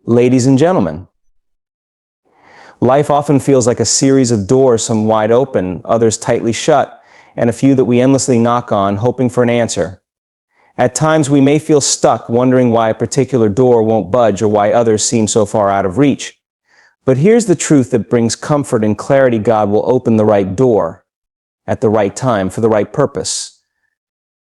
Ladies and gentlemen, life often feels like a series of doors, some wide open, others tightly shut, and a few that we endlessly knock on, hoping for an answer. At times we may feel stuck, wondering why a particular door won't budge or why others seem so far out of reach. But here's the truth that brings comfort and clarity: God will open the right door at the right time for the right purpose.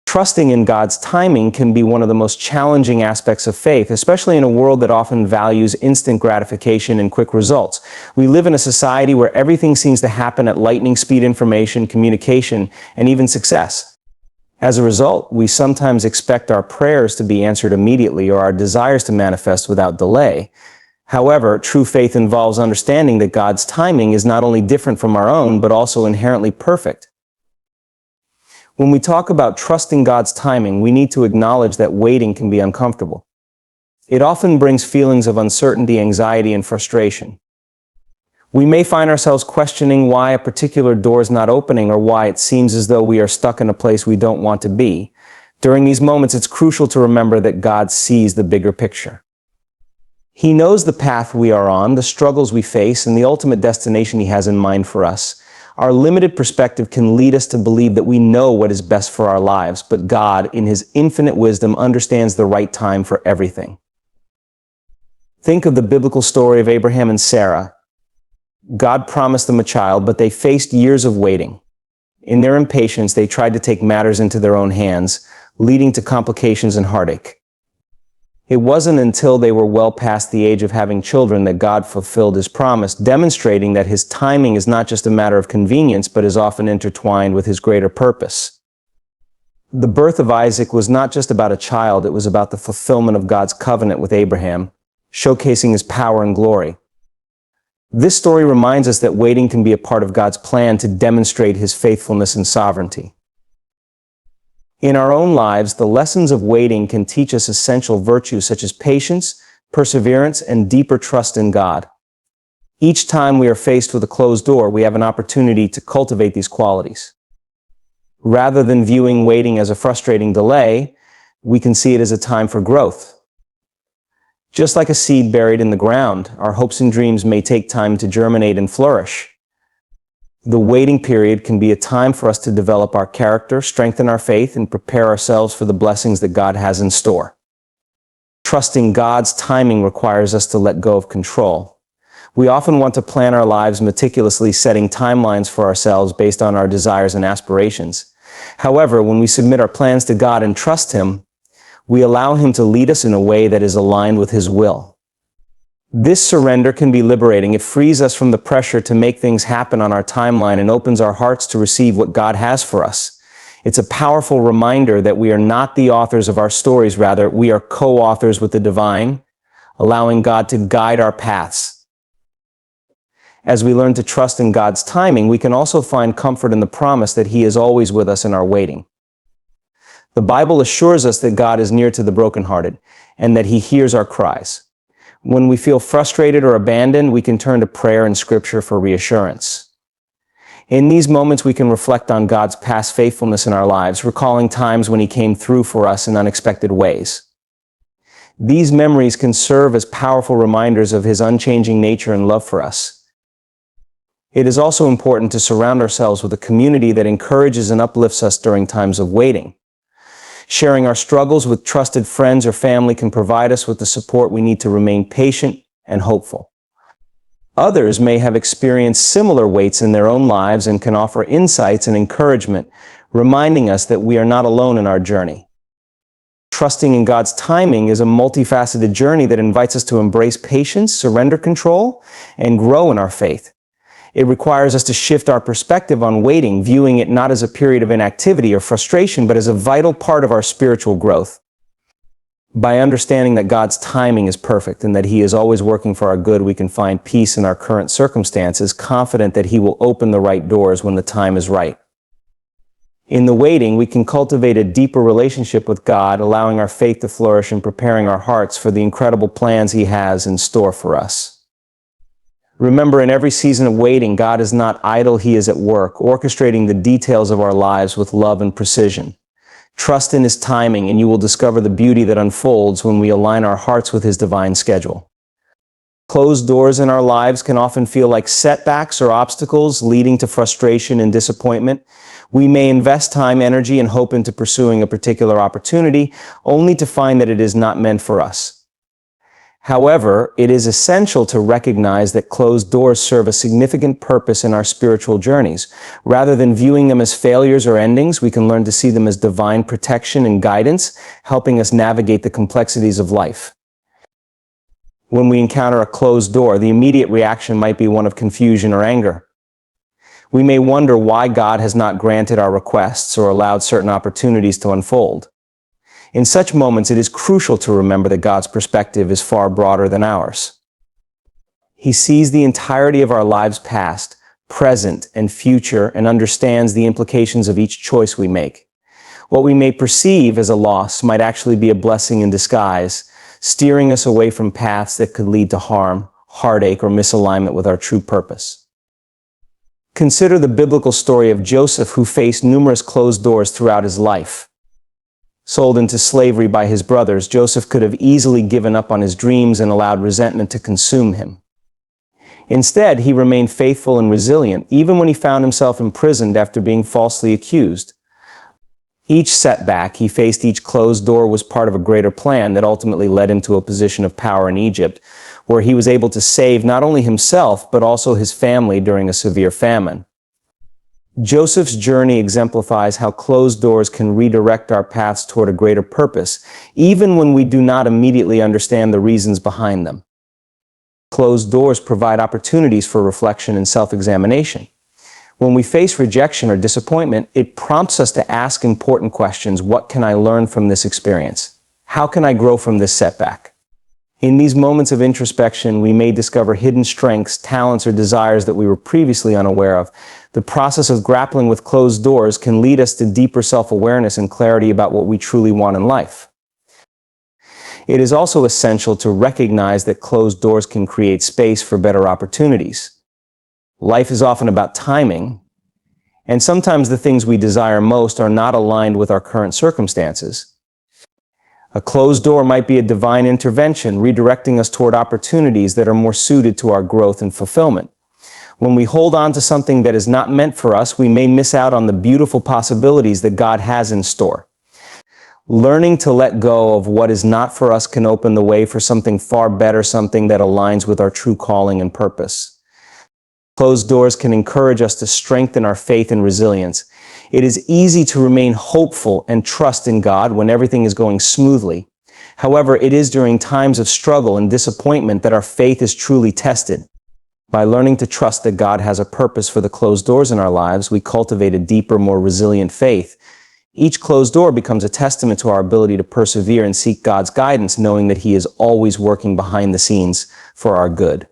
Trusting in God's timing can be one of the most challenging aspects of faith, especially in a world that often values instant gratification and quick results. We live in a society where everything seems to happen at lightning speed: information, communication, and even success. As a result, we sometimes expect our prayers to be answered immediately or our desires to manifest without delay. However, true faith involves understanding that God's timing is not only different from our own, but also inherently perfect. When we talk about trusting God's timing, we need to acknowledge that waiting can be uncomfortable. It often brings feelings of uncertainty, anxiety, and frustration. We may find ourselves questioning why a particular door is not opening or why it seems as though we are stuck in a place we don't want to be. During these moments, it's crucial to remember that God sees the bigger picture. He knows the path we are on, the struggles we face, and the ultimate destination He has in mind for us. Our limited perspective can lead us to believe that we know what is best for our lives, but God, in His infinite wisdom, understands the right time for everything. Think of the biblical story of Abraham and Sarah. God promised them a child, but they faced years of waiting. In their impatience, they tried to take matters into their own hands, leading to complications and heartache. It wasn't until they were well past the age of having children that God fulfilled His promise, demonstrating that His timing is not just a matter of convenience, but is often intertwined with His greater purpose. The birth of Isaac was not just about a child, it was about the fulfillment of God's covenant with Abraham, showcasing His power and glory. This story reminds us that waiting can be a part of God's plan to demonstrate His faithfulness and sovereignty. In our own lives, the lessons of waiting can teach us essential virtues such as patience, perseverance, and deeper trust in God. Each time we are faced with a closed door, we have an opportunity to cultivate these qualities. Rather than viewing waiting as a frustrating delay, we can see it as a time for growth. Just like a seed buried in the ground, our hopes and dreams may take time to germinate and flourish. The waiting period can be a time for us to develop our character, strengthen our faith, and prepare ourselves for the blessings that God has in store. Trusting God's timing requires us to let go of control. We often want to plan our lives meticulously, setting timelines for ourselves based on our desires and aspirations. However, when we submit our plans to God and trust Him, we allow Him to lead us in a way that is aligned with His will. This surrender can be liberating. It frees us from the pressure to make things happen on our timeline and opens our hearts to receive what God has for us. It's a powerful reminder that we are not the authors of our stories, rather, we are co-authors with the divine, allowing God to guide our paths. As we learn to trust in God's timing, we can also find comfort in the promise that He is always with us in our waiting. The Bible assures us that God is near to the brokenhearted and that He hears our cries. When we feel frustrated or abandoned, we can turn to prayer and Scripture for reassurance. In these moments, we can reflect on God's past faithfulness in our lives, recalling times when He came through for us in unexpected ways. These memories can serve as powerful reminders of His unchanging nature and love for us. It is also important to surround ourselves with a community that encourages and uplifts us during times of waiting. Sharing our struggles with trusted friends or family can provide us with the support we need to remain patient and hopeful. Others may have experienced similar waits in their own lives and can offer insights and encouragement, reminding us that we are not alone in our journey. Trusting in God's timing is a multifaceted journey that invites us to embrace patience, surrender control, and grow in our faith. It requires us to shift our perspective on waiting, viewing it not as a period of inactivity or frustration, but as a vital part of our spiritual growth. By understanding that God's timing is perfect and that He is always working for our good, we can find peace in our current circumstances, confident that He will open the right doors when the time is right. In the waiting, we can cultivate a deeper relationship with God, allowing our faith to flourish and preparing our hearts for the incredible plans He has in store for us. Remember, in every season of waiting, God is not idle, He is at work, orchestrating the details of our lives with love and precision. Trust in His timing, and you will discover the beauty that unfolds when we align our hearts with His divine schedule. Closed doors in our lives can often feel like setbacks or obstacles, leading to frustration and disappointment. We may invest time, energy, and hope into pursuing a particular opportunity, only to find that it is not meant for us. However, it is essential to recognize that closed doors serve a significant purpose in our spiritual journeys. Rather than viewing them as failures or endings, we can learn to see them as divine protection and guidance, helping us navigate the complexities of life. When we encounter a closed door, the immediate reaction might be one of confusion or anger. We may wonder why God has not granted our requests or allowed certain opportunities to unfold. In such moments, it is crucial to remember that God's perspective is far broader than ours. He sees the entirety of our lives past, present, and future, and understands the implications of each choice we make. What we may perceive as a loss might actually be a blessing in disguise, steering us away from paths that could lead to harm, heartache, or misalignment with our true purpose. Consider the biblical story of Joseph, who faced numerous closed doors throughout his life. Sold into slavery by his brothers, Joseph could have easily given up on his dreams and allowed resentment to consume him. Instead, he remained faithful and resilient, even when he found himself imprisoned after being falsely accused. Each setback he faced, each closed door, was part of a greater plan that ultimately led him to a position of power in Egypt, where he was able to save not only himself, but also his family during a severe famine. Joseph's journey exemplifies how closed doors can redirect our paths toward a greater purpose, even when we do not immediately understand the reasons behind them. Closed doors provide opportunities for reflection and self-examination. When we face rejection or disappointment, it prompts us to ask important questions. What can I learn from this experience? How can I grow from this setback? In these moments of introspection, we may discover hidden strengths, talents, or desires that we were previously unaware of. The process of grappling with closed doors can lead us to deeper self-awareness and clarity about what we truly want in life. It is also essential to recognize that closed doors can create space for better opportunities. Life is often about timing, and sometimes the things we desire most are not aligned with our current circumstances. A closed door might be a divine intervention, redirecting us toward opportunities that are more suited to our growth and fulfillment. When we hold on to something that is not meant for us, we may miss out on the beautiful possibilities that God has in store. Learning to let go of what is not for us can open the way for something far better, something that aligns with our true calling and purpose. Closed doors can encourage us to strengthen our faith and resilience. It is easy to remain hopeful and trust in God when everything is going smoothly. However, it is during times of struggle and disappointment that our faith is truly tested. By learning to trust that God has a purpose for the closed doors in our lives, we cultivate a deeper, more resilient faith. Each closed door becomes a testament to our ability to persevere and seek God's guidance, knowing that He is always working behind the scenes for our good.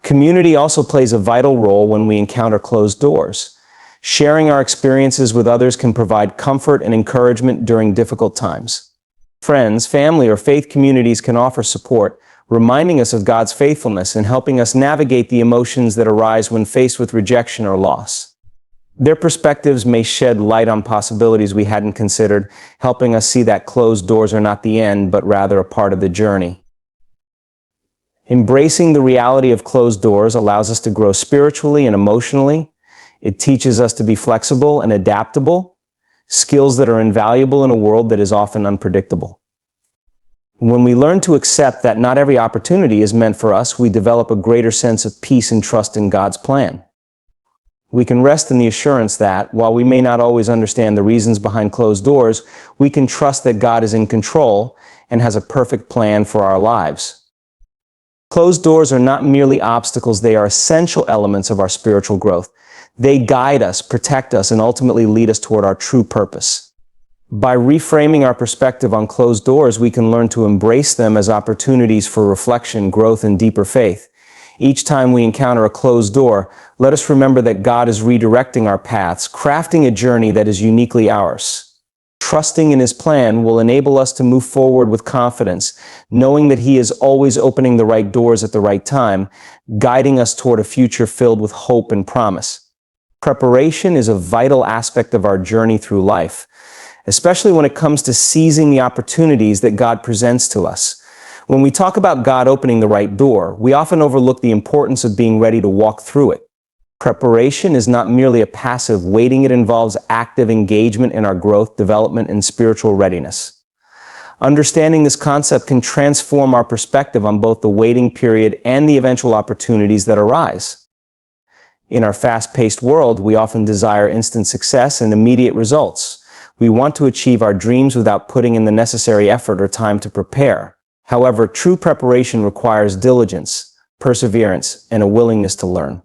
Community also plays a vital role when we encounter closed doors. Sharing our experiences with others can provide comfort and encouragement during difficult times. Friends, family, or faith communities can offer support, reminding us of God's faithfulness and helping us navigate the emotions that arise when faced with rejection or loss. Their perspectives may shed light on possibilities we hadn't considered, helping us see that closed doors are not the end, but rather a part of the journey. Embracing the reality of closed doors allows us to grow spiritually and emotionally. It teaches us to be flexible and adaptable, skills that are invaluable in a world that is often unpredictable. When we learn to accept that not every opportunity is meant for us, we develop a greater sense of peace and trust in God's plan. We can rest in the assurance that, while we may not always understand the reasons behind closed doors, we can trust that God is in control and has a perfect plan for our lives. Closed doors are not merely obstacles, they are essential elements of our spiritual growth. They guide us, protect us, and ultimately lead us toward our true purpose. By reframing our perspective on closed doors, we can learn to embrace them as opportunities for reflection, growth, and deeper faith. Each time we encounter a closed door, let us remember that God is redirecting our paths, crafting a journey that is uniquely ours. Trusting in His plan will enable us to move forward with confidence, knowing that He is always opening the right doors at the right time, guiding us toward a future filled with hope and promise. Preparation is a vital aspect of our journey through life, especially when it comes to seizing the opportunities that God presents to us. When we talk about God opening the right door, we often overlook the importance of being ready to walk through it. Preparation is not merely a passive waiting, it involves active engagement in our growth, development, and spiritual readiness. Understanding this concept can transform our perspective on both the waiting period and the eventual opportunities that arise. In our fast-paced world, we often desire instant success and immediate results. We want to achieve our dreams without putting in the necessary effort or time to prepare. However, true preparation requires diligence, perseverance, and a willingness to learn.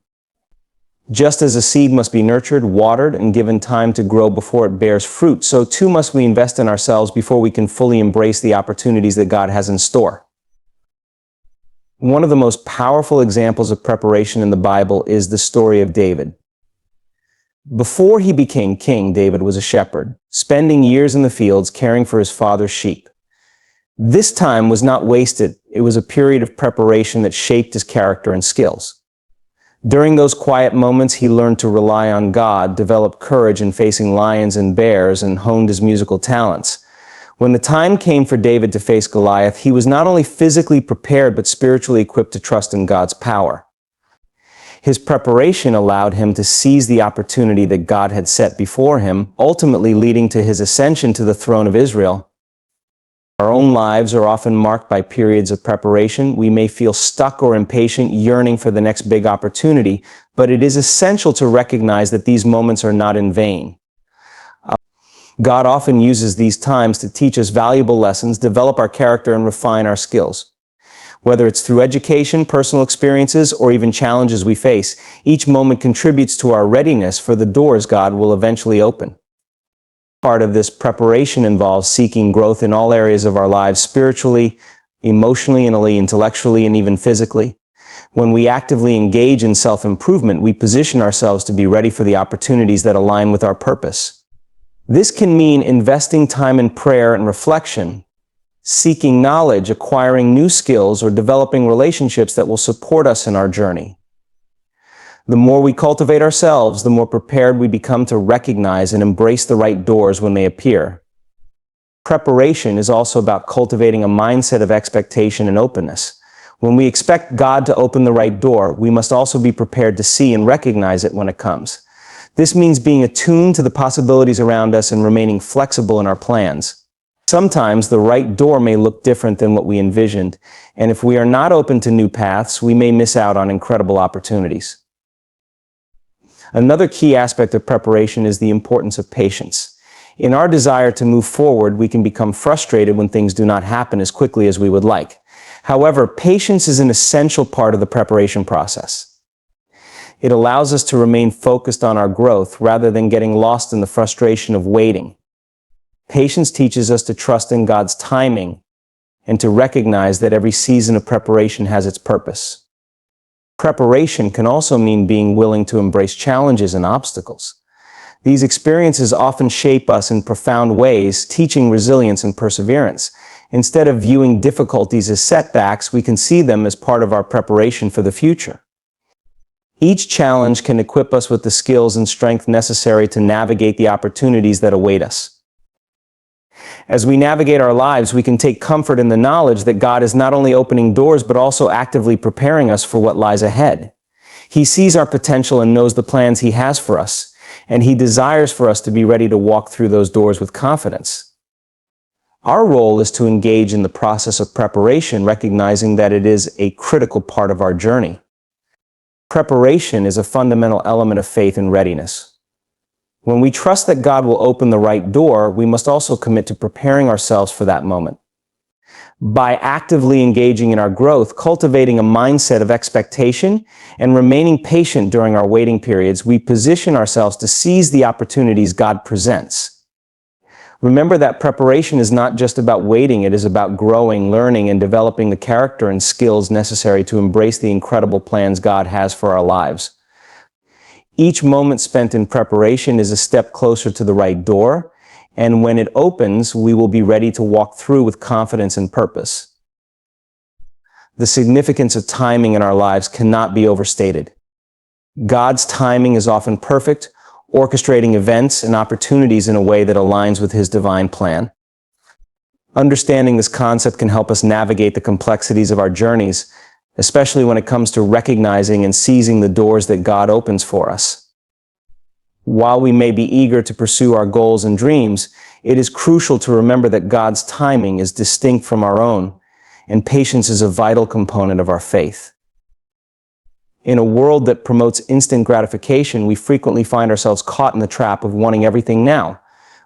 Just as a seed must be nurtured, watered, and given time to grow before it bears fruit, so too must we invest in ourselves before we can fully embrace the opportunities that God has in store. One of the most powerful examples of preparation in the Bible is the story of David. Before he became king, David was a shepherd, spending years in the fields caring for his father's sheep. This time was not wasted. It was a period of preparation that shaped his character and skills. During those quiet moments, he learned to rely on God, developed courage in facing lions and bears, and honed his musical talents. When the time came for David to face Goliath, he was not only physically prepared, but spiritually equipped to trust in God's power. His preparation allowed him to seize the opportunity that God had set before him, ultimately leading to his ascension to the throne of Israel. Our own lives are often marked by periods of preparation. We may feel stuck or impatient, yearning for the next big opportunity, but it is essential to recognize that these moments are not in vain. God often uses these times to teach us valuable lessons, develop our character, and refine our skills. Whether it's through education, personal experiences, or even challenges we face, each moment contributes to our readiness for the doors God will eventually open. Part of this preparation involves seeking growth in all areas of our lives, spiritually, emotionally, intellectually, and even physically. When we actively engage in self-improvement, we position ourselves to be ready for the opportunities that align with our purpose. This can mean investing time in prayer and reflection, seeking knowledge, acquiring new skills, or developing relationships that will support us in our journey. The more we cultivate ourselves, the more prepared we become to recognize and embrace the right doors when they appear. Preparation is also about cultivating a mindset of expectation and openness. When we expect God to open the right door, we must also be prepared to see and recognize it when it comes. This means being attuned to the possibilities around us and remaining flexible in our plans. Sometimes the right door may look different than what we envisioned, and if we are not open to new paths, we may miss out on incredible opportunities. Another key aspect of preparation is the importance of patience. In our desire to move forward, we can become frustrated when things do not happen as quickly as we would like. However, patience is an essential part of the preparation process. It allows us to remain focused on our growth rather than getting lost in the frustration of waiting. Patience teaches us to trust in God's timing and to recognize that every season of preparation has its purpose. Preparation can also mean being willing to embrace challenges and obstacles. These experiences often shape us in profound ways, teaching resilience and perseverance. Instead of viewing difficulties as setbacks, we can see them as part of our preparation for the future. Each challenge can equip us with the skills and strength necessary to navigate the opportunities that await us. As we navigate our lives, we can take comfort in the knowledge that God is not only opening doors, but also actively preparing us for what lies ahead. He sees our potential and knows the plans He has for us, and He desires for us to be ready to walk through those doors with confidence. Our role is to engage in the process of preparation, recognizing that it is a critical part of our journey. Preparation is a fundamental element of faith and readiness. When we trust that God will open the right door, we must also commit to preparing ourselves for that moment. By actively engaging in our growth, cultivating a mindset of expectation, and remaining patient during our waiting periods, we position ourselves to seize the opportunities God presents. Remember that preparation is not just about waiting, it is about growing, learning, and developing the character and skills necessary to embrace the incredible plans God has for our lives. Each moment spent in preparation is a step closer to the right door, and when it opens, we will be ready to walk through with confidence and purpose. The significance of timing in our lives cannot be overstated. God's timing is often perfect, orchestrating events and opportunities in a way that aligns with His divine plan. Understanding this concept can help us navigate the complexities of our journeys, especially when it comes to recognizing and seizing the doors that God opens for us. While we may be eager to pursue our goals and dreams, it is crucial to remember that God's timing is distinct from our own, and patience is a vital component of our faith. In a world that promotes instant gratification, we frequently find ourselves caught in the trap of wanting everything now.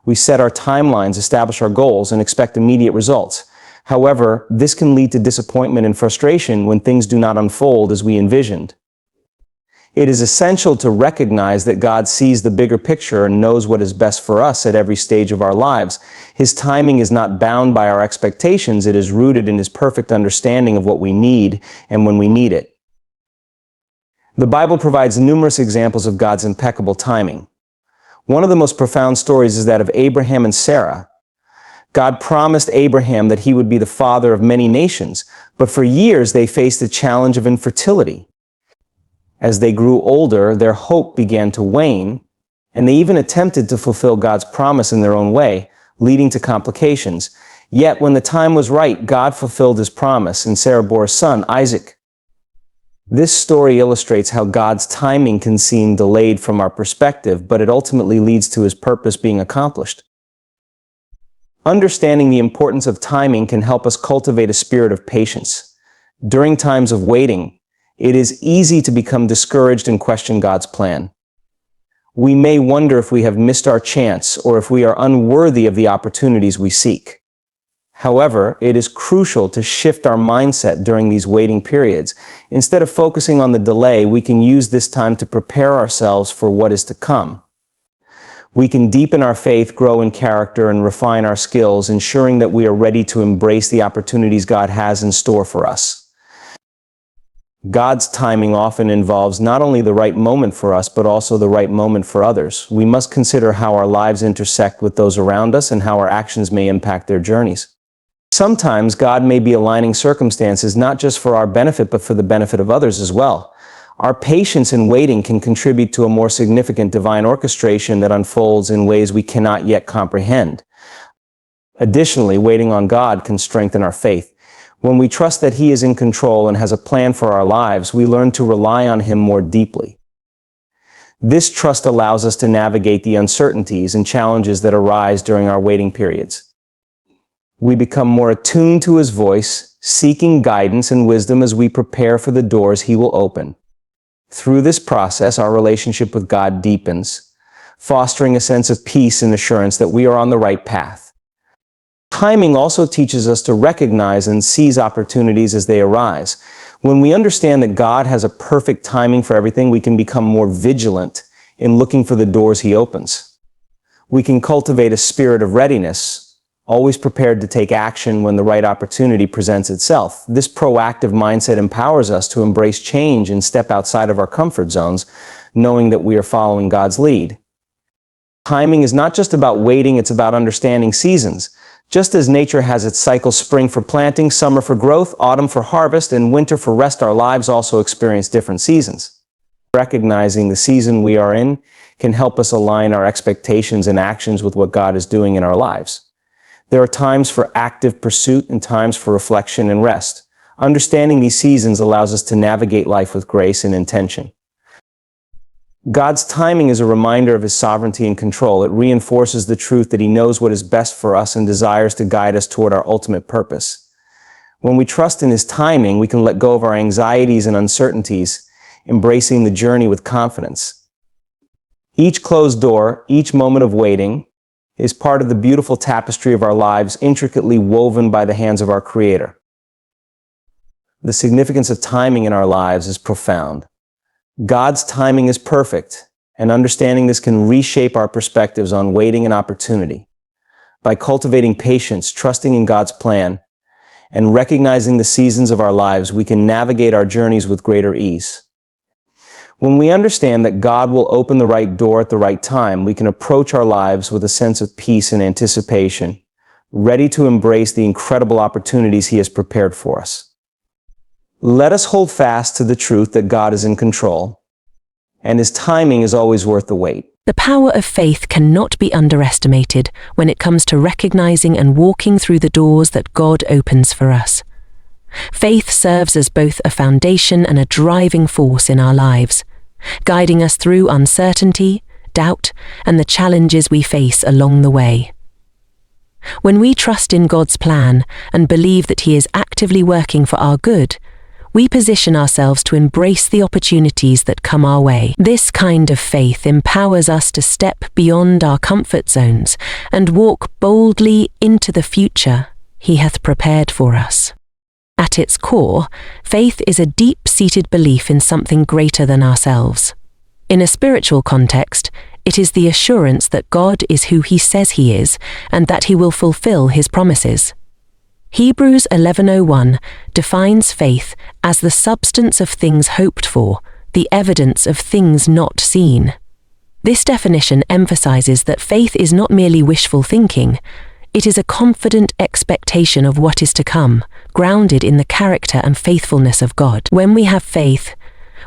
We set our timelines, establish our goals, and expect immediate results. However, this can lead to disappointment and frustration when things do not unfold as we envisioned. It is essential to recognize that God sees the bigger picture and knows what is best for us at every stage of our lives. His timing is not bound by our expectations. It is rooted in His perfect understanding of what we need and when we need it. The Bible provides numerous examples of God's impeccable timing. One of the most profound stories is that of Abraham and Sarah. God promised Abraham that he would be the father of many nations, but for years they faced the challenge of infertility. As they grew older, their hope began to wane, and they even attempted to fulfill God's promise in their own way, leading to complications. Yet, when the time was right, God fulfilled His promise, and Sarah bore a son, Isaac. This story illustrates how God's timing can seem delayed from our perspective, but it ultimately leads to His purpose being accomplished. Understanding the importance of timing can help us cultivate a spirit of patience. During times of waiting, it is easy to become discouraged and question God's plan. We may wonder if we have missed our chance or if we are unworthy of the opportunities we seek. However, it is crucial to shift our mindset during these waiting periods. Instead of focusing on the delay, we can use this time to prepare ourselves for what is to come. We can deepen our faith, grow in character, and refine our skills, ensuring that we are ready to embrace the opportunities God has in store for us. God's timing often involves not only the right moment for us, but also the right moment for others. We must consider how our lives intersect with those around us and how our actions may impact their journeys. Sometimes God may be aligning circumstances not just for our benefit, but for the benefit of others as well. Our patience in waiting can contribute to a more significant divine orchestration that unfolds in ways we cannot yet comprehend. Additionally, waiting on God can strengthen our faith. When we trust that He is in control and has a plan for our lives, we learn to rely on Him more deeply. This trust allows us to navigate the uncertainties and challenges that arise during our waiting periods. We become more attuned to His voice, seeking guidance and wisdom as we prepare for the doors He will open. Through this process, our relationship with God deepens, fostering a sense of peace and assurance that we are on the right path. Timing also teaches us to recognize and seize opportunities as they arise. When we understand that God has a perfect timing for everything, we can become more vigilant in looking for the doors He opens. We can cultivate a spirit of readiness, always prepared to take action when the right opportunity presents itself. This proactive mindset empowers us to embrace change and step outside of our comfort zones, knowing that we are following God's lead. Timing is not just about waiting, it's about understanding seasons. Just as nature has its cycle, spring for planting, summer for growth, autumn for harvest, and winter for rest, our lives also experience different seasons. Recognizing the season we are in can help us align our expectations and actions with what God is doing in our lives. There are times for active pursuit and times for reflection and rest. Understanding these seasons allows us to navigate life with grace and intention. God's timing is a reminder of His sovereignty and control. It reinforces the truth that He knows what is best for us and desires to guide us toward our ultimate purpose. When we trust in His timing, we can let go of our anxieties and uncertainties, embracing the journey with confidence. Each closed door, each moment of waiting, is part of the beautiful tapestry of our lives, intricately woven by the hands of our Creator. The significance of timing in our lives is profound. God's timing is perfect, and understanding this can reshape our perspectives on waiting and opportunity. By cultivating patience, trusting in God's plan, and recognizing the seasons of our lives, we can navigate our journeys with greater ease. When we understand that God will open the right door at the right time, we can approach our lives with a sense of peace and anticipation, ready to embrace the incredible opportunities He has prepared for us. Let us hold fast to the truth that God is in control, and His timing is always worth the wait. The power of faith cannot be underestimated when it comes to recognizing and walking through the doors that God opens for us. Faith serves as both a foundation and a driving force in our lives, guiding us through uncertainty, doubt, and the challenges we face along the way. When we trust in God's plan and believe that He is actively working for our good, we position ourselves to embrace the opportunities that come our way. This kind of faith empowers us to step beyond our comfort zones and walk boldly into the future He hath prepared for us. At its core, faith is a deep-seated belief in something greater than ourselves. In a spiritual context, it is the assurance that God is who He says He is and that He will fulfill His promises. Hebrews 11:01 defines faith as the substance of things hoped for, the evidence of things not seen. This definition emphasizes that faith is not merely wishful thinking. It is a confident expectation of what is to come, grounded in the character and faithfulness of God. When we have faith,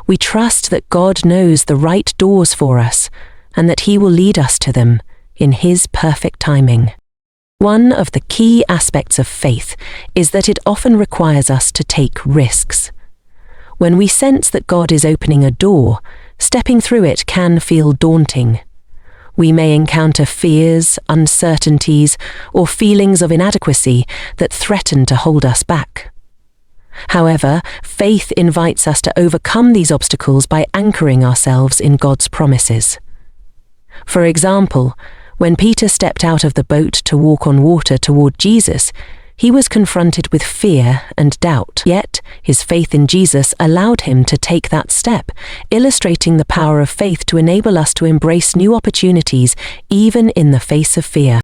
we trust that God knows the right doors for us and that He will lead us to them in His perfect timing. One of the key aspects of faith is that it often requires us to take risks. When we sense that God is opening a door, stepping through it can feel daunting. We may encounter fears, uncertainties, or feelings of inadequacy that threaten to hold us back. However, faith invites us to overcome these obstacles by anchoring ourselves in God's promises. For example, when Peter stepped out of the boat to walk on water toward Jesus, he was confronted with fear and doubt. Yet, his faith in Jesus allowed him to take that step, illustrating the power of faith to enable us to embrace new opportunities even in the face of fear.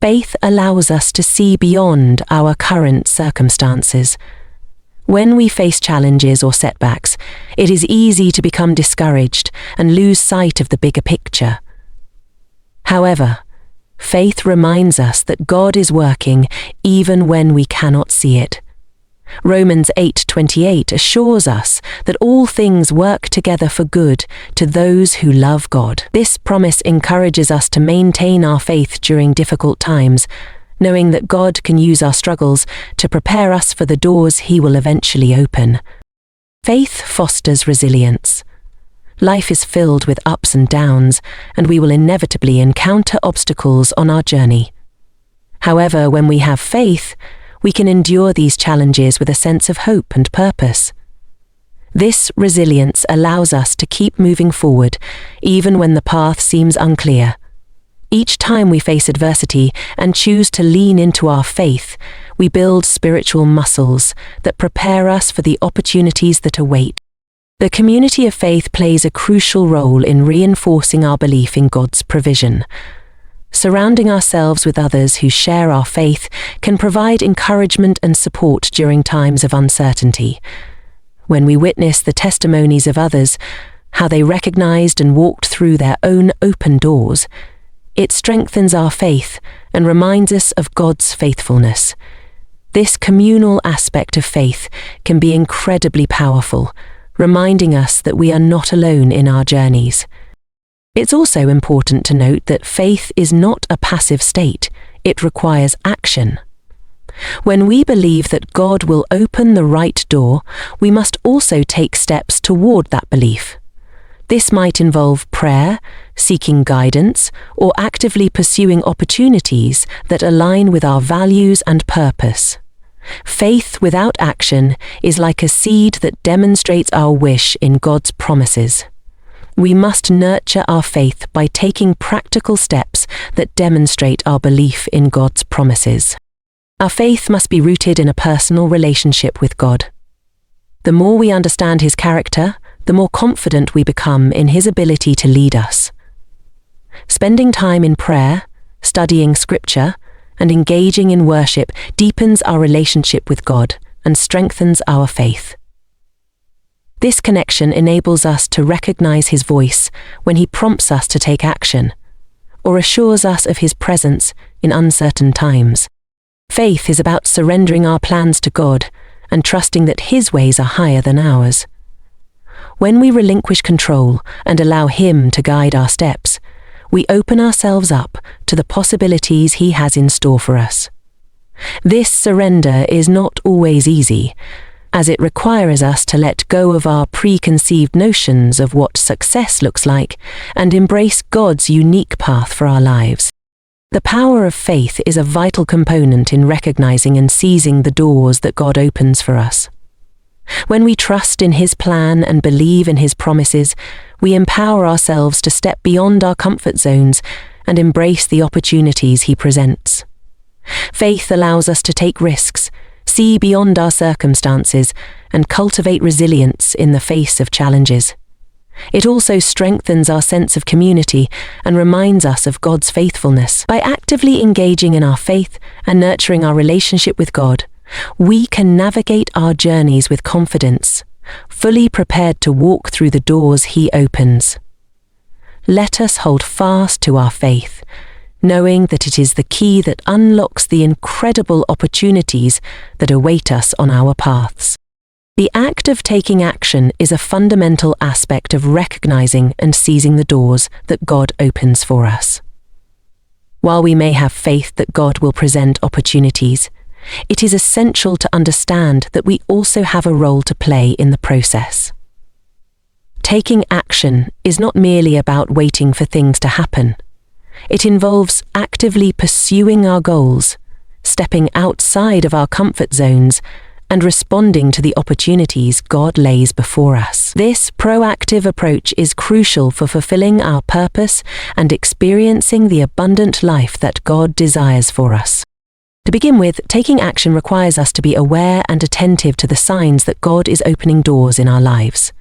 Faith allows us to see beyond our current circumstances. When we face challenges or setbacks, it is easy to become discouraged and lose sight of the bigger picture. However, faith reminds us that God is working even when we cannot see it. Romans 8:28 assures us that all things work together for good to those who love God. This promise encourages us to maintain our faith during difficult times, knowing that God can use our struggles to prepare us for the doors He will eventually open. Faith fosters resilience. Life is filled with ups and downs, and we will inevitably encounter obstacles on our journey. However, when we have faith, we can endure these challenges with a sense of hope and purpose. This resilience allows us to keep moving forward, even when the path seems unclear. Each time we face adversity and choose to lean into our faith, we build spiritual muscles that prepare us for the opportunities that await. The community of faith plays a crucial role in reinforcing our belief in God's provision. Surrounding ourselves with others who share our faith can provide encouragement and support during times of uncertainty. When we witness the testimonies of others, how they recognized and walked through their own open doors, it strengthens our faith and reminds us of God's faithfulness. This communal aspect of faith can be incredibly powerful, reminding us that we are not alone in our journeys. It's also important to note that faith is not a passive state, it requires action. When we believe that God will open the right door, we must also take steps toward that belief. This might involve prayer, seeking guidance, or actively pursuing opportunities that align with our values and purpose. Faith without action is like a seed that demonstrates our wish in God's promises. We must nurture our faith by taking practical steps that demonstrate our belief in God's promises. Our faith must be rooted in a personal relationship with God. The more we understand His character, the more confident we become in His ability to lead us. Spending time in prayer, studying Scripture, and engaging in worship deepens our relationship with God and strengthens our faith. This connection enables us to recognize His voice when He prompts us to take action, or assures us of His presence in uncertain times. Faith is about surrendering our plans to God and trusting that His ways are higher than ours. When we relinquish control and allow Him to guide our steps, we open ourselves up to the possibilities He has in store for us. This surrender is not always easy, as it requires us to let go of our preconceived notions of what success looks like and embrace God's unique path for our lives. The power of faith is a vital component in recognizing and seizing the doors that God opens for us. When we trust in His plan and believe in His promises, we empower ourselves to step beyond our comfort zones and embrace the opportunities He presents. Faith allows us to take risks, see beyond our circumstances, and cultivate resilience in the face of challenges. It also strengthens our sense of community and reminds us of God's faithfulness. By actively engaging in our faith and nurturing our relationship with God, we can navigate our journeys with confidence, fully prepared to walk through the doors He opens. Let us hold fast to our faith, knowing that it is the key that unlocks the incredible opportunities that await us on our paths. The act of taking action is a fundamental aspect of recognizing and seizing the doors that God opens for us. While we may have faith that God will present opportunities, it is essential to understand that we also have a role to play in the process. Taking action is not merely about waiting for things to happen. It involves actively pursuing our goals, stepping outside of our comfort zones, and responding to the opportunities God lays before us. This proactive approach is crucial for fulfilling our purpose and experiencing the abundant life that God desires for us. To begin with, taking action requires us to be aware and attentive to the signs that God is opening doors in our lives.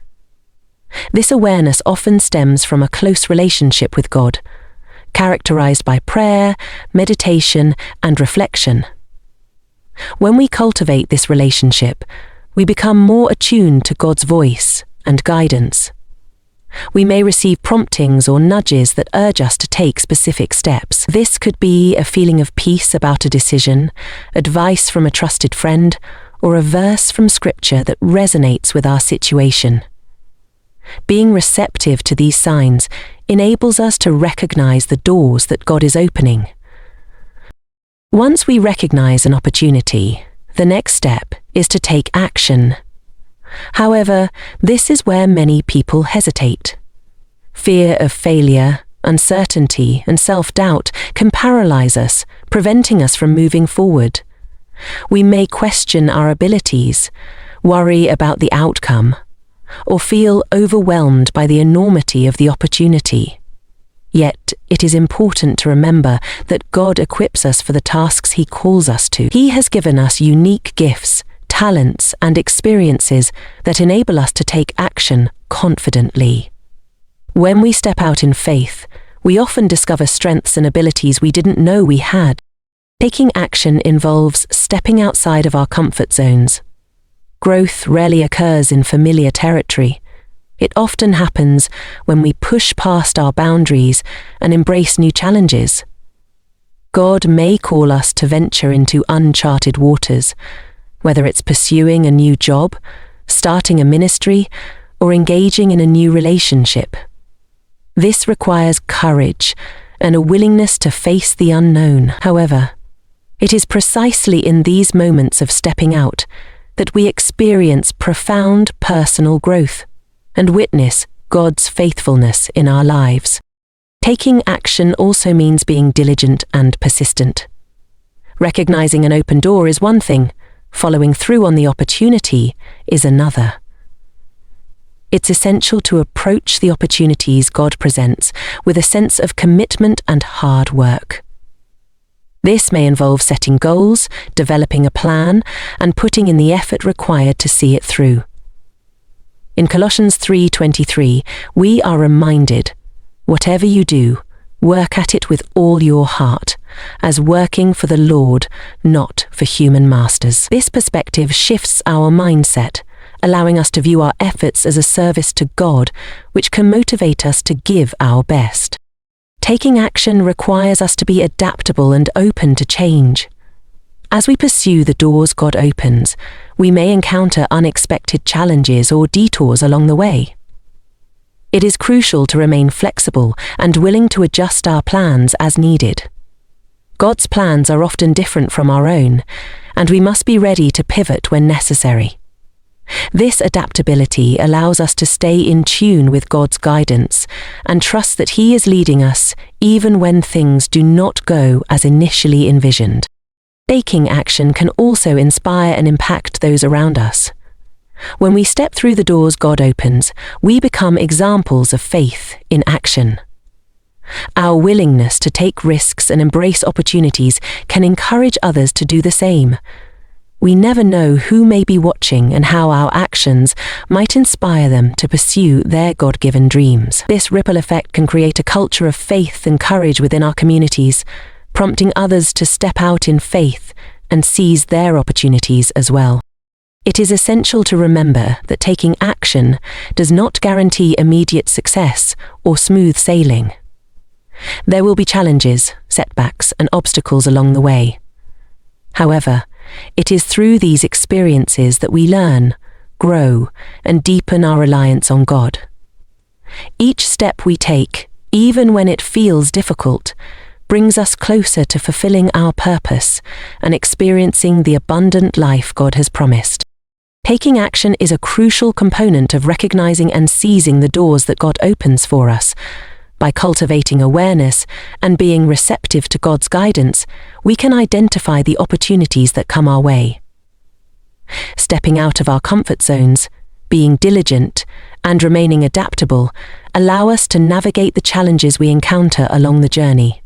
This awareness often stems from a close relationship with God, characterized by prayer, meditation, and reflection. When we cultivate this relationship, we become more attuned to God's voice and guidance. We may receive promptings or nudges that urge us to take specific steps. This could be a feeling of peace about a decision, advice from a trusted friend, or a verse from Scripture that resonates with our situation. Being receptive to these signs enables us to recognize the doors that God is opening. Once we recognize an opportunity, the next step is to take action. However, this is where many people hesitate. Fear of failure, uncertainty, and self-doubt can paralyze us, preventing us from moving forward. We may question our abilities, worry about the outcome, or feel overwhelmed by the enormity of the opportunity. Yet, it is important to remember that God equips us for the tasks He calls us to. He has given us unique gifts, talents, and experiences that enable us to take action confidently. When we step out in faith, we often discover strengths and abilities we didn't know we had. Taking action involves stepping outside of our comfort zones. Growth rarely occurs in familiar territory. It often happens when we push past our boundaries and embrace new challenges. God may call us to venture into uncharted waters, whether it's pursuing a new job, starting a ministry, or engaging in a new relationship. This requires courage and a willingness to face the unknown. However, it is precisely in these moments of stepping out that we experience profound personal growth and witness God's faithfulness in our lives. Taking action also means being diligent and persistent. Recognizing an open door is one thing, following through on the opportunity is another. It's essential to approach the opportunities God presents with a sense of commitment and hard work. This may involve setting goals, developing a plan, and putting in the effort required to see it through. In Colossians 3:23, we are reminded, "Whatever you do, work at it with all your heart, as working for the Lord, not for human masters." This perspective shifts our mindset, allowing us to view our efforts as a service to God, which can motivate us to give our best. Taking action requires us to be adaptable and open to change. As we pursue the doors God opens, we may encounter unexpected challenges or detours along the way. It is crucial to remain flexible and willing to adjust our plans as needed. God's plans are often different from our own, and we must be ready to pivot when necessary. This adaptability allows us to stay in tune with God's guidance and trust that He is leading us even when things do not go as initially envisioned. Taking action can also inspire and impact those around us. When we step through the doors God opens, we become examples of faith in action. Our willingness to take risks and embrace opportunities can encourage others to do the same. We never know who may be watching and how our actions might inspire them to pursue their God-given dreams. This ripple effect can create a culture of faith and courage within our communities, prompting others to step out in faith and seize their opportunities as well. It is essential to remember that taking action does not guarantee immediate success or smooth sailing. There will be challenges, setbacks, and obstacles along the way. However, it is through these experiences that we learn, grow, and deepen our reliance on God. Each step we take, even when it feels difficult, brings us closer to fulfilling our purpose and experiencing the abundant life God has promised. Taking action is a crucial component of recognizing and seizing the doors that God opens for us. By cultivating awareness and being receptive to God's guidance, we can identify the opportunities that come our way. Stepping out of our comfort zones, being diligent, and remaining adaptable allow us to navigate the challenges we encounter along the journey.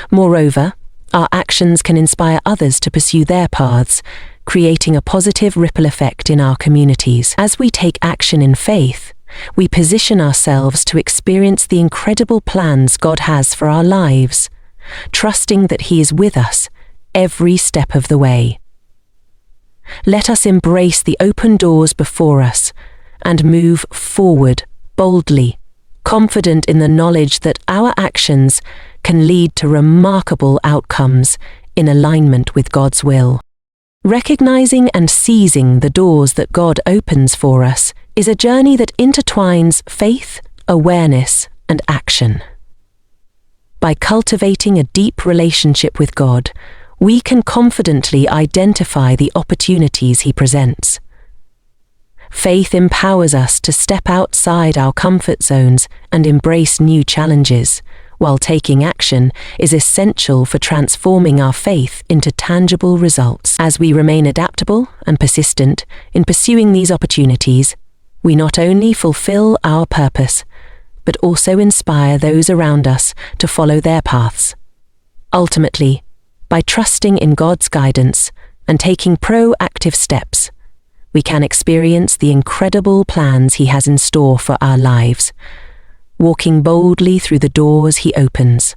Moreover, our actions can inspire others to pursue their paths, creating a positive ripple effect in our communities. As we take action in faith, we position ourselves to experience the incredible plans God has for our lives, trusting that He is with us every step of the way. Let us embrace the open doors before us and move forward boldly, confident in the knowledge that our actions can lead to remarkable outcomes in alignment with God's will. Recognizing and seizing the doors that God opens for us is a journey that intertwines faith, awareness, and action. By cultivating a deep relationship with God, we can confidently identify the opportunities He presents. Faith empowers us to step outside our comfort zones and embrace new challenges, while taking action is essential for transforming our faith into tangible results. As we remain adaptable and persistent in pursuing these opportunities, we not only fulfill our purpose, but also inspire those around us to follow their paths. Ultimately, by trusting in God's guidance and taking proactive steps, we can experience the incredible plans He has in store for our lives, walking boldly through the doors He opens.